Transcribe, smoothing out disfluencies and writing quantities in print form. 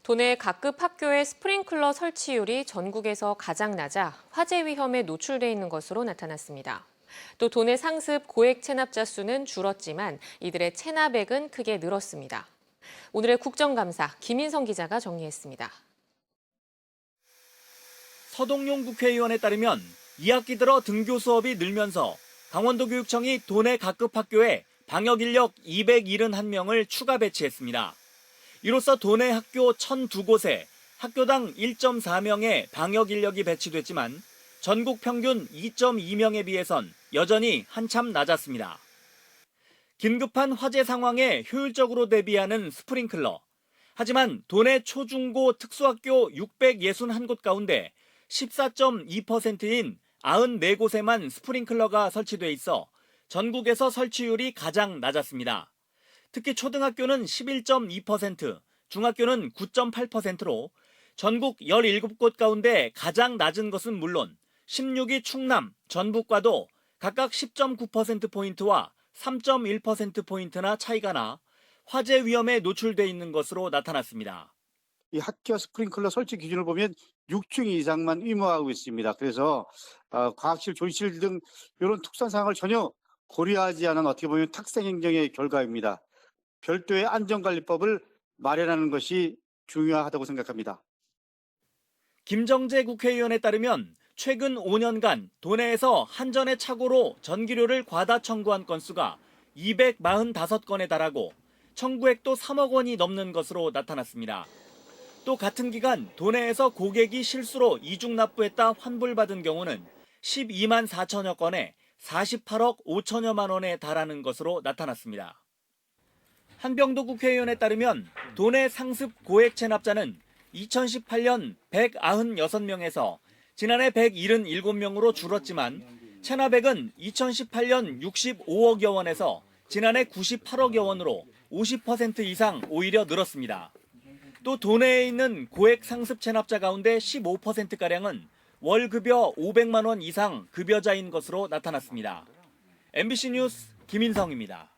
도내 각급 학교의 스프링클러 설치율이 전국에서 가장 낮아 화재 위험에 노출돼 있는 것으로 나타났습니다. 또 도내 상습 고액 체납자 수는 줄었지만 이들의 체납액은 크게 늘었습니다. 오늘의 국정감사 김인성 기자가 정리했습니다. 서동용 국회의원에 따르면 2학기 들어 등교 수업이 늘면서 강원도교육청이 도내 각급 학교에 방역 인력 271명을 추가 배치했습니다. 이로써 도내 학교 1,002곳에 학교당 1.4명의 방역 인력이 배치됐지만 전국 평균 2.2명에 비해선 여전히 한참 낮았습니다. 긴급한 화재 상황에 효율적으로 대비하는 스프링클러. 하지만 도내 초중고 특수학교 661곳 가운데 14.2%인 94곳에만 스프링클러가 설치돼 있어 전국에서 설치율이 가장 낮았습니다. 특히 초등학교는 11.2%, 중학교는 9.8%로 전국 17곳 가운데 가장 낮은 것은 물론 16위 충남, 전북과도 각각 10.9%포인트와 3.1%포인트나 차이가 나 화재 위험에 노출돼 있는 것으로 나타났습니다. 이 학교 스프링클러 설치 기준을 보면 6층 이상만 의무화하고 있습니다. 그래서 과학실, 조리실 등 이런 특수한 상황을 전혀 고려하지 않은 어떻게 보면 탁생행정의 결과입니다. 별도의 안전관리법을 마련하는 것이 중요하다고 생각합니다. 김정재 국회의원에 따르면 최근 5년간 도내에서 한전의 착오로 전기료를 과다 청구한 건수가 245건에 달하고 청구액도 3억 원이 넘는 것으로 나타났습니다. 또 같은 기간 도내에서 고객이 실수로 이중 납부했다 환불받은 경우는 12만 4천여 건에 48억 5천여만 원에 달하는 것으로 나타났습니다. 한병도 국회의원에 따르면 도내 상습 고액 체납자는 2018년 196명에서 지난해 177명으로 줄었지만 체납액은 2018년 65억여 원에서 지난해 98억여 원으로 50% 이상 오히려 늘었습니다. 또 도내에 있는 고액 상습 체납자 가운데 15%가량은 월급여 500만 원 이상 급여자인 것으로 나타났습니다. MBC 뉴스 김인성입니다.